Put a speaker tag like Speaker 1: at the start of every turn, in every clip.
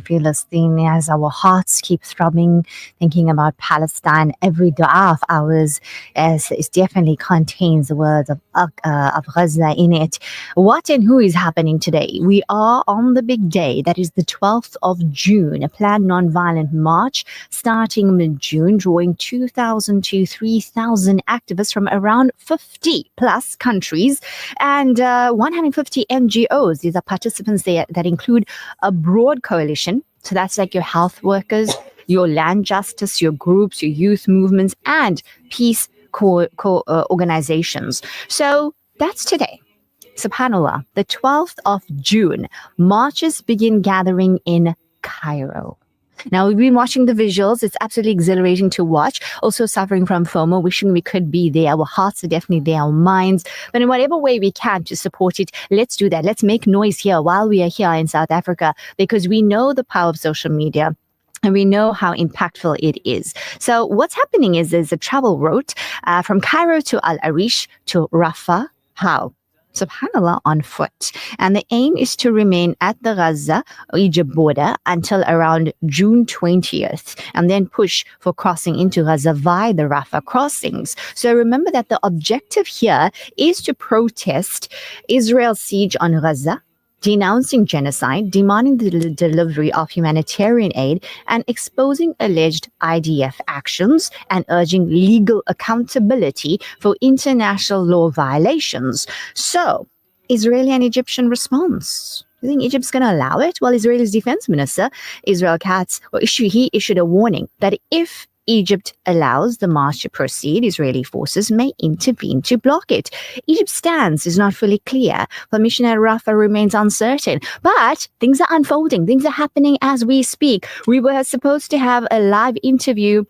Speaker 1: Palestine, as our hearts keep throbbing, thinking about Palestine. Every dua of ours is definitely contains the words of Razia in it. What and who is happening today? We are on the big day, that is the 12th of June, a planned non-violent march starting mid-June, drawing 2,000 to 3,000 activists from around 50 plus countries and 150 NGOs. These are participants there that include a broad coalition. So that's like your health workers, your land justice, your groups, your youth movements, and peace organizations. So that's today. SubhanAllah, the 12th of June, marches begin gathering in Cairo. Now, we've been watching the visuals. It's absolutely exhilarating to watch. Also suffering from FOMO, wishing we could be there. Our hearts are definitely there, our minds. But in whatever way we can to support it, let's do that. Let's make noise here while we are here in South Africa, because we know the power of social media. And we know how impactful it is. So what's happening is there's a travel route from Cairo to Al Arish to Rafah. How? SubhanAllah, on foot. And the aim is to remain at the Gaza, Egypt border until around June 20th, and then push for crossing into Gaza via the Rafah crossings. So remember that the objective here is to protest Israel's siege on Gaza, denouncing genocide, demanding the delivery of humanitarian aid, and exposing alleged IDF actions and urging legal accountability for international law violations. So, Israeli and Egyptian response. You think Egypt's going to allow it? Well, Israel's defense minister, Israel Katz, he issued a warning that if Egypt allows the march to proceed, Israeli forces may intervene to block it. Egypt's stance is not fully clear. Permission at Rafah remains uncertain. But things are unfolding. Things are happening as we speak. We were supposed to have a live interview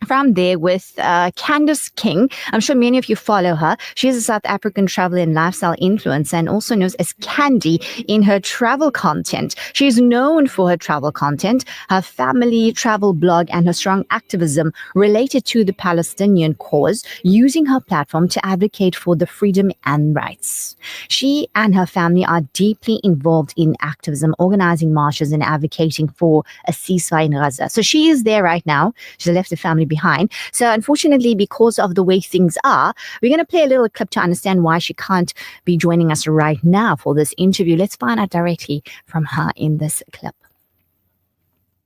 Speaker 1: from there with Candace King. I'm sure many of you follow her. She's a South African travel and lifestyle influencer and also known as Candy in her travel content. She's known for her travel content, her family travel blog, and her strong activism related to the Palestinian cause, using her platform to advocate for the freedom and rights. She and her family are deeply involved in activism, organizing marches and advocating for a ceasefire in Gaza. So she is there right now. She's left the family behind. So unfortunately, because of the way things are, we're going to play a little clip to understand why she can't be joining us right now for this interview. Let's find out directly from her in this clip.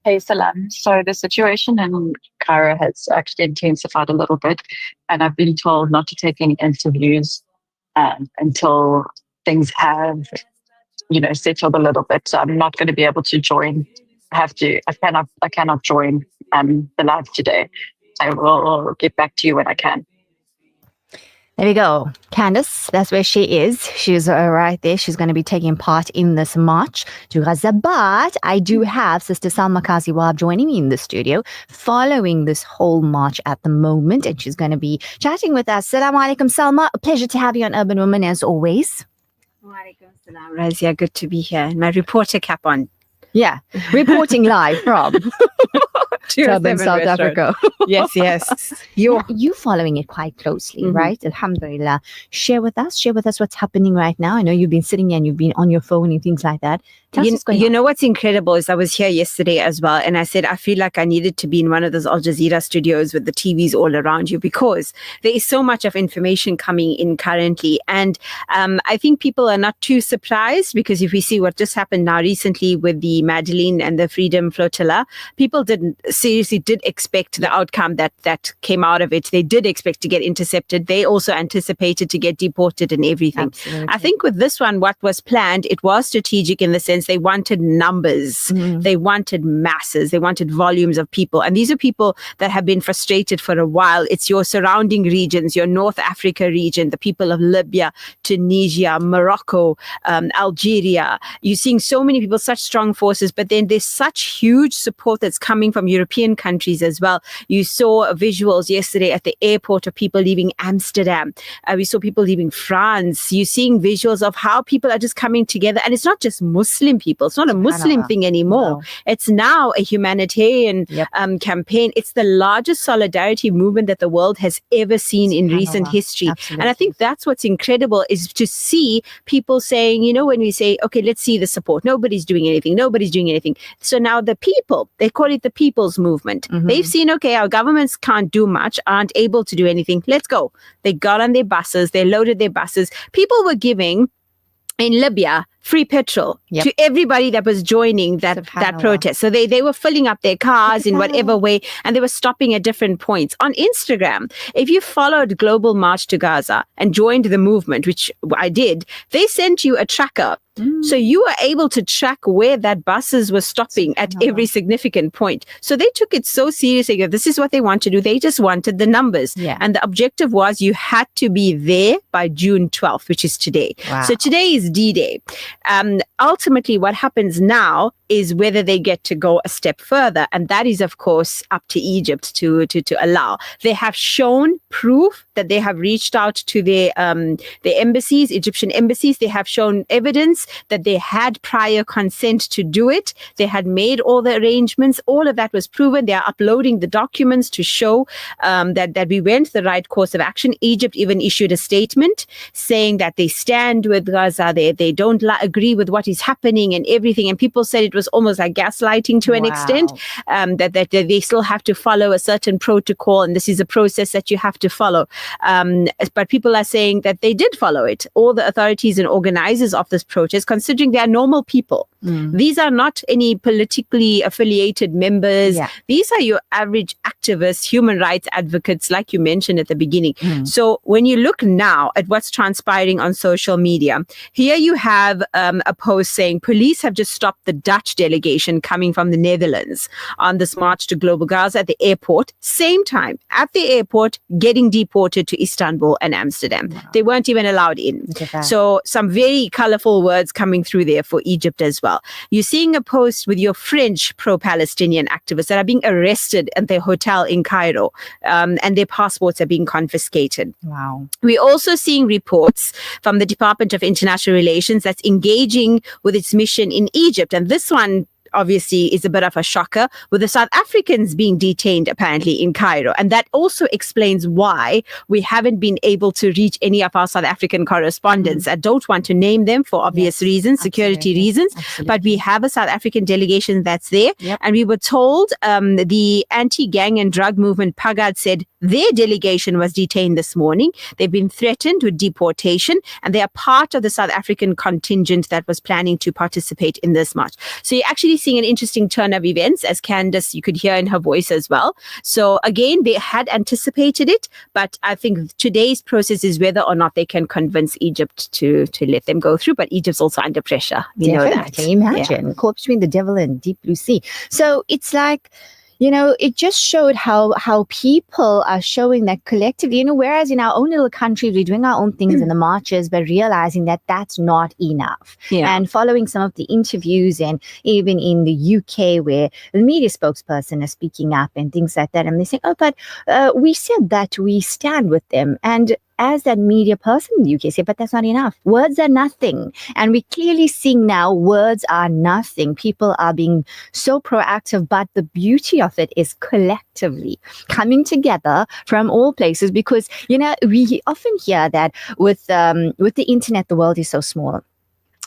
Speaker 2: Hey, Salam. So the situation in Cairo has actually intensified a little bit, and I've been told not to take any interviews until things have, settled a little bit. So I'm not going to be able to join. I cannot join the live today. I will get back to you when I can.
Speaker 1: There we go. Candace, that's where she is. She's right there. She's going to be taking part in this march to Gaza. But I do have Sister Salma Kaziwab joining me in the studio following this whole march at the moment. And she's going to be chatting with us. Assalamu alaikum, Salma. A pleasure to have you on Urban Woman as always.
Speaker 3: Wa alaikum salam, Razia. Good to be here. My reporter cap on.
Speaker 1: Yeah, reporting live from South Africa.
Speaker 3: Yes.
Speaker 1: You following it quite closely, right? Alhamdulillah. Share with us what's happening right now. I know you've been sitting here and you've been on your phone and things like that. Tell us what's going on.
Speaker 3: You know what's incredible is I was here yesterday as well, and I said I feel like I needed to be in one of those Al Jazeera studios with the TVs all around you, because there is so much of information coming in currently. And I think people are not too surprised, because if we see what just happened now recently with the Madeleine and the Freedom Flotilla, people did expect the outcome that came out of it. They did expect to get intercepted. They also anticipated to get deported and everything.
Speaker 1: Absolutely.
Speaker 3: I think with this one, what was planned, it was strategic in the sense they wanted numbers, they wanted masses, they wanted volumes of people. And these are people that have been frustrated for a while. It's your surrounding regions, your North Africa region, the people of Libya, Tunisia, Morocco, Algeria. You're seeing so many people, such strong forces, but then there's such huge support that's coming from European European countries as well. You saw visuals yesterday at the airport of people leaving Amsterdam. We saw people leaving France. You're seeing visuals of how people are just coming together. And it's not just Muslim people. It's not a Muslim thing anymore.
Speaker 1: No.
Speaker 3: It's now a humanitarian campaign. It's the largest solidarity movement that the world has ever seen in recent history.
Speaker 1: Absolutely.
Speaker 3: And I think that's what's incredible, is to see people saying, you know, when we say, okay, let's see the support. Nobody's doing anything. So now the people, they call it the people's movement. They've seen, okay, our governments can't do much, aren't able to do anything. Let's go. They got on their buses. They loaded their buses. People were giving, in Libya, free petrol to everybody that was joining that protest. So they were filling up their cars in whatever way, and they were stopping at different points. On Instagram, if you followed Global March to Gaza and joined the movement, which I did, they sent you a tracker. So you were able to track where that buses were stopping at every significant point. So they took it so seriously. This is what they want to do. They just wanted the numbers. And the objective was you had to be there by June 12th, which is today. So today is D-Day. Ultimately, what happens now is whether they get to go a step further. And that is, of course, up to Egypt to allow. They have shown proof that they have reached out to their embassies, Egyptian embassies. They have shown evidence that they had prior consent to do it. They had made all the arrangements. All of that was proven. They are uploading the documents to show that we went the right course of action. Egypt even issued a statement saying that they stand with Gaza. They don't agree with what is happening and everything. And people said it was almost like gaslighting to an extent, that they still have to follow a certain protocol, and this is a process that you have to follow. But people are saying that they did follow it. All the authorities and organizers of this protest, considering they are normal people. These are not any politically affiliated members. These are your average activists, human rights advocates, like you mentioned at the beginning. So when you look now at what's transpiring on social media, here you have a post saying police have just stopped the Dutch delegation coming from the Netherlands on this march to Global Gaza at the airport. Same time, at the airport, getting deported to Istanbul and Amsterdam. They weren't even allowed in. So some very colorful words coming through there for Egypt as well. You're seeing a post with your French pro-Palestinian activists that are being arrested at their hotel in Cairo, and their passports are being confiscated. We're also seeing reports from the Department of International Relations that's engaging with its mission in Egypt. And this one obviously is a bit of a shocker, with the South Africans being detained apparently in Cairo. And that also explains why we haven't been able to reach any of our South African correspondents. I don't want to name them for obvious reasons, security reasons, but we have a South African delegation that's there. And we were told the anti-gang and drug movement PAGAD said their delegation was detained this morning. They've been threatened with deportation, and they are part of the South African contingent that was planning to participate in this march. So you're actually seeing an interesting turn of events, as Candace, you could hear in her voice as well. So again, they had anticipated it, but I think today's process is whether or not they can convince Egypt to let them go through. But Egypt's also under pressure. You know that.
Speaker 1: Imagine, caught between the devil and deep blue sea. So it's like, you know, it just showed how people are showing that collectively, you know, whereas in our own little country, we're doing our own things in the marches, but realizing that that's not enough. And following some of the interviews, and even in the UK where the media spokesperson is speaking up and things like that, and they say, oh, but we said that we stand with them. And as that media person in the UK say, but that's not enough. Words are nothing. And we're clearly seeing now words are nothing. People are being so proactive, but the beauty of it is collectively coming together from all places, because, you know, we often hear that with the internet, the world is so small.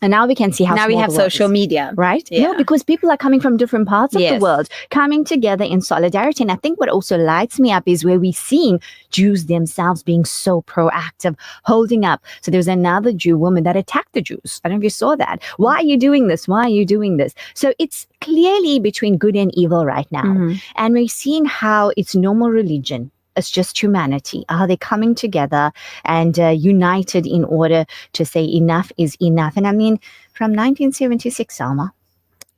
Speaker 1: And now we can see how
Speaker 3: now we have social media,
Speaker 1: right? No, because people are coming from different parts of the world, coming together in solidarity. And I think what also lights me up is where we're seeing Jews themselves being so proactive, holding up. So there's another Jew woman that attacked the Jews. I don't know if you saw that. Why are you doing this? Why are you doing this? So it's clearly between good and evil right now. And we're seeing how it's no more religion. It's just humanity. Are they coming together and united in order to say enough is enough? And I mean, from 1976, Salma,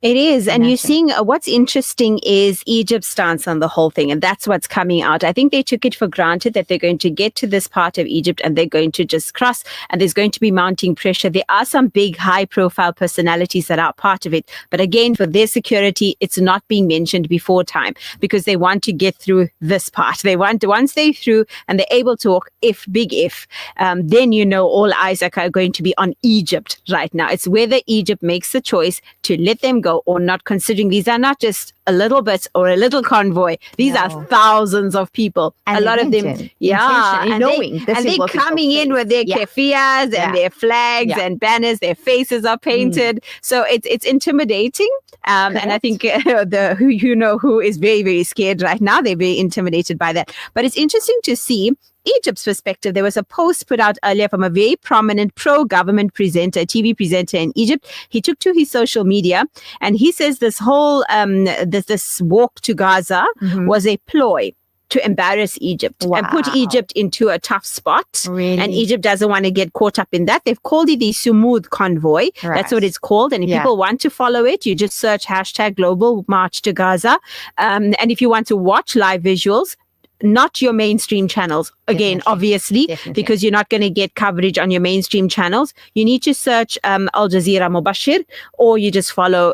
Speaker 3: It is. And you're
Speaker 1: Imagine.
Speaker 3: seeing what's interesting is Egypt's stance on the whole thing. And that's what's coming out. I think they took it for granted that they're going to get to this part of Egypt and they're going to just cross and there's going to be mounting pressure. There are some big high profile personalities that are part of it. But again, for their security, it's not being mentioned before time because they want to get through this part. They want to, once they're through and they're able to walk, then all eyes are going to be on Egypt right now. It's whether Egypt makes the choice to let them go or not, considering these are not just a little bit or a little convoy. These are thousands of people.
Speaker 1: And
Speaker 3: a lot of them,
Speaker 1: knowing
Speaker 3: and they're coming in with their keffiyehs and their flags and banners. Their faces are painted, so it's intimidating. And I think who is very, very scared right now. They're very intimidated by that. But it's interesting to see Egypt's perspective. There was a post put out earlier from a very prominent pro-government presenter, TV presenter in Egypt. He took to his social media and he says this whole this walk to Gaza was a ploy to embarrass Egypt and put Egypt into a tough spot.
Speaker 1: Really?
Speaker 3: And Egypt doesn't want to get caught up in that. They've called it the Sumud Convoy.
Speaker 1: Right.
Speaker 3: That's what it's called. And if people want to follow it, you just search hashtag Global March to Gaza. And if you want to watch live visuals, not your mainstream channels. Again, obviously, because you're not going to get coverage on your mainstream channels. You need to search Al Jazeera Mubashir, or you just follow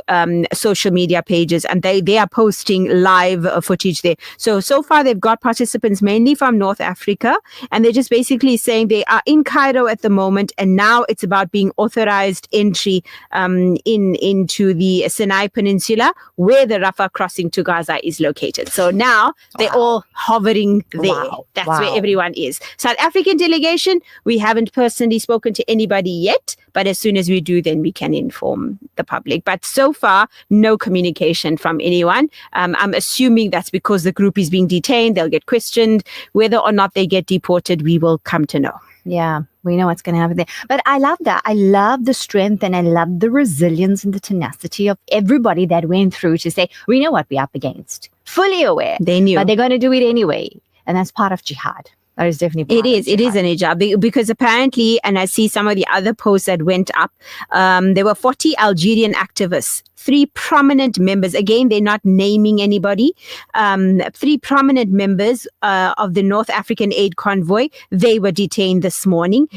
Speaker 3: social media pages, and they are posting live footage there. So far, they've got participants mainly from North Africa, and they're just basically saying they are in Cairo at the moment, and now it's about being authorized entry into the Sinai Peninsula, where the Rafah crossing to Gaza is located. So now they're all hovering there. That's where everyone is. South African delegation, we haven't personally spoken to anybody yet, but as soon as we do, then we can inform the public. But so far, no communication from anyone. I'm assuming that's because the group is being detained. They'll get questioned. Whether or not they get deported, we will come to know.
Speaker 1: Yeah, we know what's going to happen there. But I love that. I love the strength and I love the resilience and the tenacity of everybody that went through to say, we know what we're up against. Fully aware.
Speaker 3: They knew.
Speaker 1: But they're going to do it anyway. And that's part of jihad. That is definitely part of jihad. It is
Speaker 3: an hijab because apparently, and I see some of the other posts that went up, there were 40 Algerian activists, 3 prominent members. Again, they're not naming anybody. 3 prominent members of the North African Aid Convoy, they were detained this morning.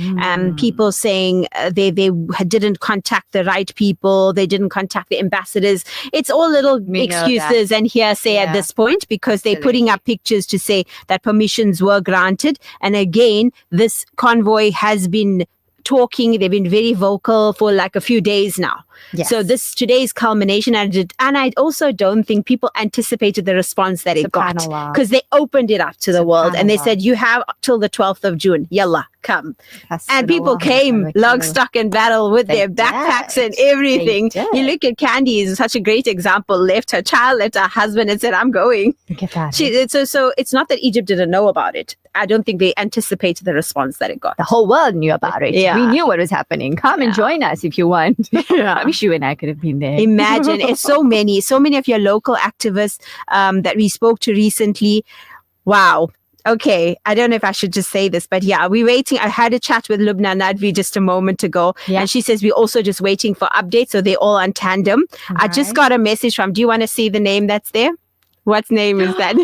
Speaker 3: People saying they didn't contact the right people. They didn't contact the ambassadors. It's all little excuses and hearsay at this point because they're putting up pictures to say that permissions were granted. And again, this convoy has been talking. They've been very vocal for like a few days now. Yes. So today's culmination, and I also don't think people anticipated the response that it got because they opened it up to the world and they said, you have till the 12th of June. Yalla, come. And people came lock, stock and barrel with their backpacks and everything. You look at Candy is such a great example. Left her child, left her husband and said, I'm going. So it's not that Egypt didn't know about it. I don't think they anticipated the response that it got.
Speaker 1: The whole world knew about it.
Speaker 3: Yeah.
Speaker 1: We knew what was happening. Come and join us if you want. I wish you and I could have been there.
Speaker 3: Imagine, it's so many of your local activists that we spoke to recently. Wow. Okay, I don't know if I should just say this, but yeah, we're waiting. I had a chat with Lubna Nadvi just a moment ago, and she says we're also just waiting for updates, so they're all on tandem. I just got a message from, do you want to see the name that's there? What name is that?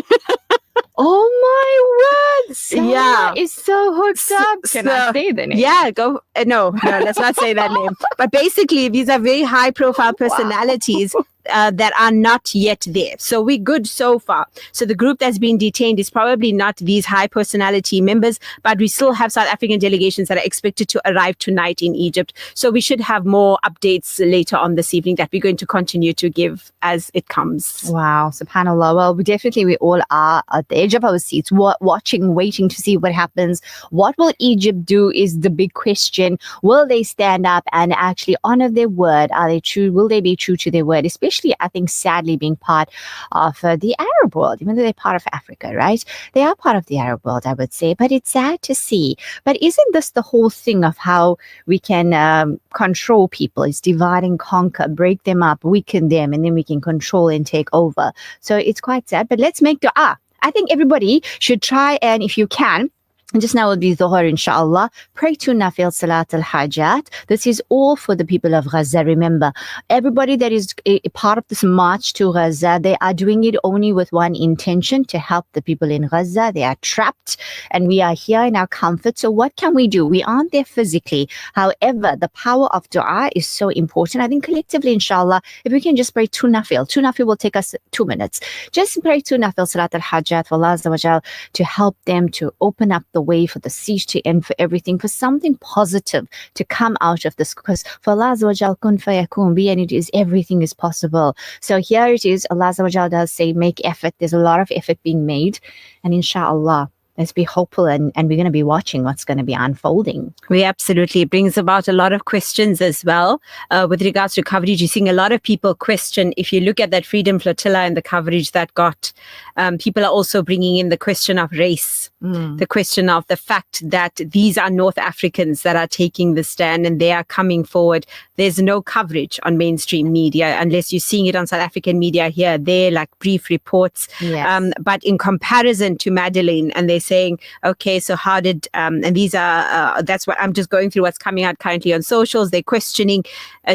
Speaker 1: Oh my word! Sarah is so hooked up. Can I say the name?
Speaker 3: Yeah, go. No, let's not say that name. But basically, these are very high-profile personalities that are not yet there. So we're good so far. So the group that's been detained is probably not these high personality members, but we still have South African delegations that are expected to arrive tonight in Egypt. So we should have more updates later on this evening that we're going to continue to give as it comes.
Speaker 1: Wow, subhanAllah. Well, we all are at the edge of our seats, watching, waiting to see what happens. What will Egypt do is the big question. Will they stand up and actually honor their word? Are they true? Will they be true to their word? Especially, I think, sadly, being part of the Arab world, even though they're part of Africa, right? They are part of the Arab world, I would say, but it's sad to see. But isn't this the whole thing of how we can control people? It's divide and conquer, break them up, weaken them, and then we can control and take over. So it's quite sad, but let's make dua. I think everybody should try, and if you can, And just now will be Dhuhr, inshallah. Pray to Nafil Salat al-Hajat. This is all for the people of Gaza. Remember, everybody that is a part of this march to Gaza, they are doing it only with one intention, to help the people in Gaza. They are trapped and we are here in our comfort. So what can we do? We aren't there physically. However, the power of dua is so important. I think collectively, inshallah, if we can just pray two nafil will take us 2 minutes. Just pray two nafil Salat al-Hajat for Allah Azza wa Jal to help them to open up the way for the siege to end, for everything, for something positive to come out of this, because for Allah Azza wa Jal, kun fayakun, be, and it is, everything is possible. So here it is, Allah Azza wa Jal does say make effort. There's a lot of effort being made, and inshallah, let's be hopeful, and we're going to be watching what's going to be unfolding.
Speaker 3: We absolutely, it brings about a lot of questions as well. With regards to coverage, you're seeing a lot of people question, if you look at that Freedom Flotilla and the coverage that got, people are also bringing in the question of race, the question of the fact that these are North Africans that are taking the stand and they are coming forward. There's no coverage on mainstream media unless you're seeing it on South African media here, there, like brief reports.
Speaker 1: Yes.
Speaker 3: But in comparison to Madeleine, and they're saying, okay, so how did, and these are, that's what I'm just going through what's coming out currently on socials. They're questioning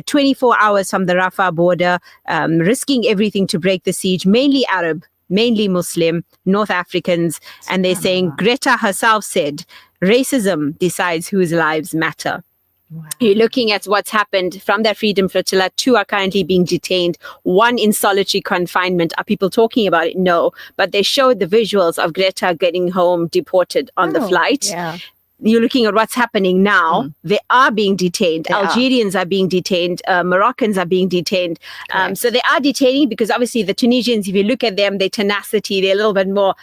Speaker 3: 24 hours from the Rafah border, risking everything to break the siege, mainly Arab, mainly Muslim, North Africans. And they're saying, Greta herself said, racism decides whose lives matter.
Speaker 1: Wow.
Speaker 3: You're looking at what's happened from that Freedom Flotilla. 2 are currently being detained. 1 in solitary confinement. Are people talking about it? No. But they showed the visuals of Greta getting home deported on the flight.
Speaker 1: Yeah.
Speaker 3: You're looking at what's happening now. They are being detained. Algerians are being detained. Moroccans are being detained. So they are detaining because obviously the Tunisians, if you look at them, their tenacity, they're a little bit more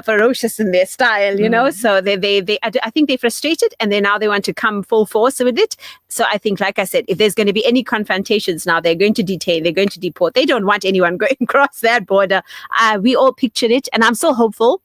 Speaker 3: ferocious in their style, you know. So I think they're frustrated, and now they want to come full force with it. So I think, like I said, if there's going to be any confrontations now, they're going to detain, they're going to deport. They don't want anyone going across that border. We all pictured it, and I'm so hopeful.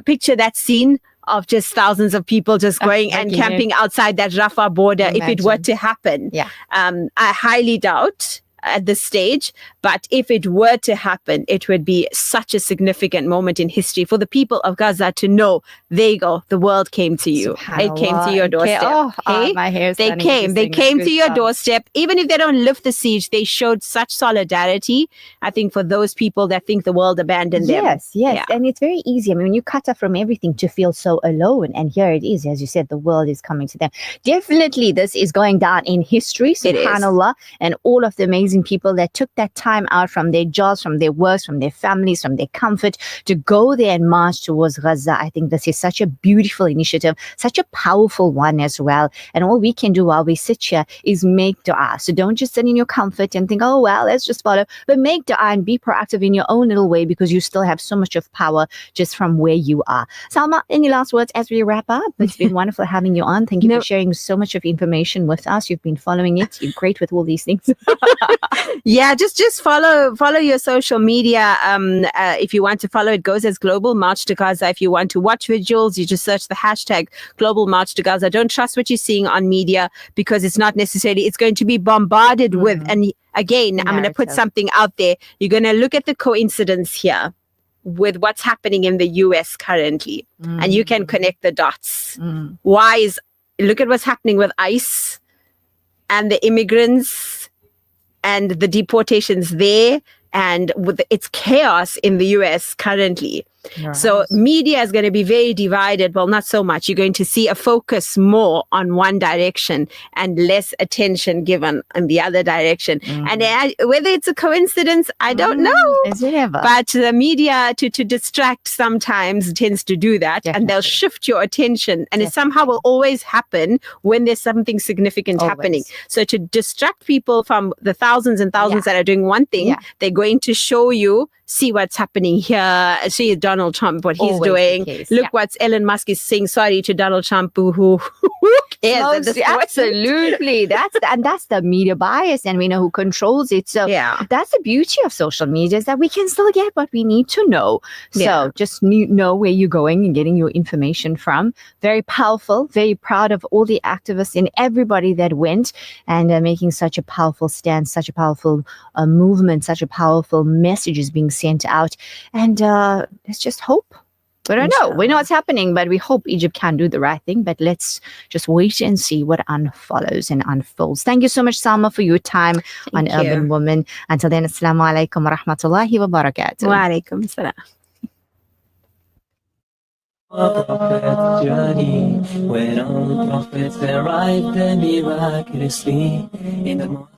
Speaker 3: Picture that scene of just thousands of people just going and camping outside that Rafah border. If it were to happen, I highly doubt at this stage, but if it were to happen, it would be such a significant moment in history for the people of Gaza to know, there you go, the world came to you. It came to your doorstep.
Speaker 1: My hair is
Speaker 3: They came to your doorstep. Even if they don't lift the siege, they showed such solidarity, I think, for those people that think the world abandoned them.
Speaker 1: Yes. And it's very easy. I mean, when you cut off from everything, to feel so alone, and here it is, as you said, the world is coming to them. Definitely this is going down in history, subhanallah, and all of the amazing people that took that time out from their jobs, from their works, from their families, from their comfort, to go there and march towards Gaza. I think this is such a beautiful initiative, such a powerful one as well. And all we can do while we sit here is make dua. So don't just sit in your comfort and think, oh, well, let's just follow, but make dua and be proactive in your own little way, because you still have so much of power just from where you are. Salma, any last words as we wrap up? It's been wonderful having you on. Thank you for sharing so much of information with us. You've been following it. You're great with all these things.
Speaker 3: Yeah, just follow your social media. If you want to follow, it goes as Global March to Gaza. If you want to watch visuals, you just search the hashtag Global March to Gaza. Don't trust what you're seeing on media, because it's not necessarily, it's going to be bombarded with. And again, I'm going to put something out there. You're going to look at the coincidence here with what's happening in the US currently, and you can connect the dots. Look at what's happening with ICE and the immigrants and the deportations there, and with its chaos in the US currently. So media is going to be very divided. Well, not so much. You're going to see a focus more on one direction and less attention given in the other direction. And whether it's a coincidence, I don't know.
Speaker 1: Is it ever?
Speaker 3: But the media, to distract sometimes, tends to do that. And they'll shift your attention. And it somehow will always happen when there's something significant happening. So to distract people from the thousands and thousands that are doing one thing, they're going to show you, see what's happening here, see Donald Trump, what he's doing. Look what Elon Musk is saying, sorry to Donald Trump, who cares?
Speaker 1: Absolutely. That's the media bias, and we know who controls it. So that's the beauty of social media, is that we can still get what we need to know. So just know where you're going and getting your information from. Very powerful, very proud of all the activists and everybody that went and making such a powerful stand, such a powerful movement, such a powerful message is being sent out. And let's just hope We don't know. We know what's happening, but we hope Egypt can do the right thing. But let's just wait and see what unfollows and unfolds. Thank you so much, Salma, for your time on
Speaker 3: Thank you.
Speaker 1: Urban Woman. Until then, Assalamu alaikum wa rahmatullahi wa barakatuh.
Speaker 3: Wa alaikum salam.
Speaker 4: A prophet's journey. When all the prophets arrived, then miraculously in the mosque.